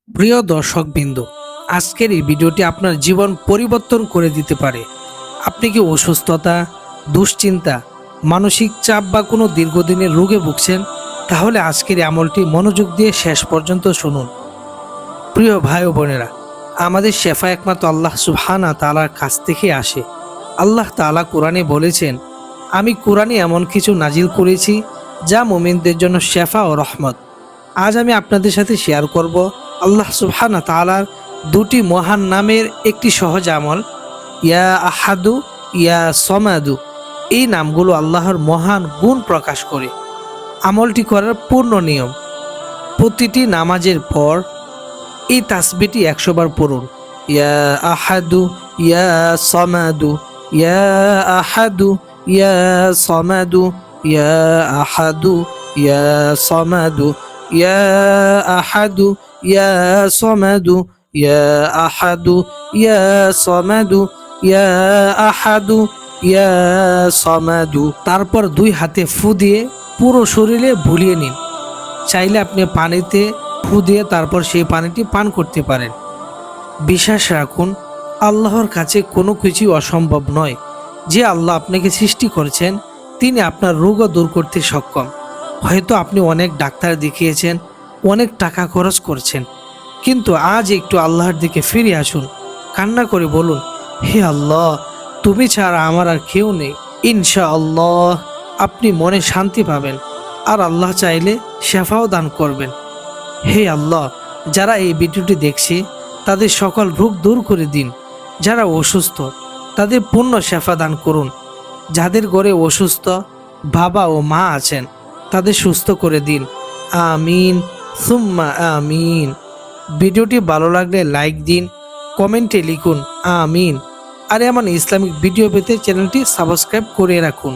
প্রিয় দর্শকবৃন্দ, আজকের এই ভিডিওটি আপনার জীবন পরিবর্তন করে দিতে পারে। আপনি কি অসুস্থতা, দুশ্চিন্তা, মানসিক চাপ বা কোনো দীর্ঘদিনের রোগে ভুগছেন? তাহলে আজকের এই আমলটি মনোযোগ দিয়ে শেষ পর্যন্ত শুনুন। প্রিয় ভাই ও বোনেরা, আমাদের শেফা একমাত্র আল্লাহ সুবহানাহু তাআলার কাছ থেকে আসে। আল্লাহ তাআলা কোরআনে বলেছেন, আমি কোরআনে এমন কিছু নাজিল করেছি যা মুমিনদের জন্য শেফা ও রহমত। আজ আমি আপনাদের সাথে শেয়ার করব আল্লাহ সুবহানাহু তাআলার দুটি মহান নামের একটি সহজ আমল, ইয়া আহাদু, ইয়া সমাদু। এই নামগুলো আল্লাহর মহান গুণ প্রকাশ করে। আমলটি করার পূর্ণ নিয়ম: প্রতিটি নামাজের পর এই তাসবিহটি 100 বার পড়ুন। ইয়া আহাদু, ইয়া সমাদু, ইয়া আহাদু, ইয়া সমাদু, ইয়া আহাদু, ইয়া সমাদু, ইয়া আহাদু, ইয়া সমাদু, ইয়া আহাদু, ইয়া সমাদু, ইয়া আহাদু, ইয়া সমাদু। তারপর দুই হাতে ফু দিয়ে পুরো শরীরে বুলিয়ে নিন। চাইলে আপনি পানিতে ফু দিয়ে তারপর সেই পানিটি পান করতে পারেন। বিশ্বাস রাখুন, আল্লাহর কাছে কোনো কিছুই অসম্ভব নয়। যে আল্লাহ আপনাকে সৃষ্টি করেছেন তিনি আপনার রোগও দূর করতে সক্ষম। হয়তো আপনি অনেক ডাক্তার দেখিয়েছেন, অনেক টাকা খরচ করছেন, কিন্তু আজ একটু আল্লাহর দিকে ফিরে আসুন। কান্না করে বলুন, হে আল্লাহ, তুমি ছাড়া আমার আর কেউ নেই। ইনশাআল্লাহ আপনি মনে শান্তি পাবেন, আর আল্লাহ চাইলে শেফাও দান করবেন। হে আল্লাহ, যারা এই ভিডিওটি দেখছে তাদের সকল রোগ দূর করে দিন। যারা অসুস্থ তাদের পূর্ণ শেফা দান করুন। যাদের ঘরে অসুস্থ বাবা ও মা আছেন তাদের সুস্থ করে দিন। আমিন সুম্মা আমিন। ভিডিওটি ভালো লাগলে লাইক দিন, কমেন্টে লিখুন আমিন। আর এমন ইসলামিক ভিডিও পেতে চ্যানেলটি সাবস্ক্রাইব করে রাখুন।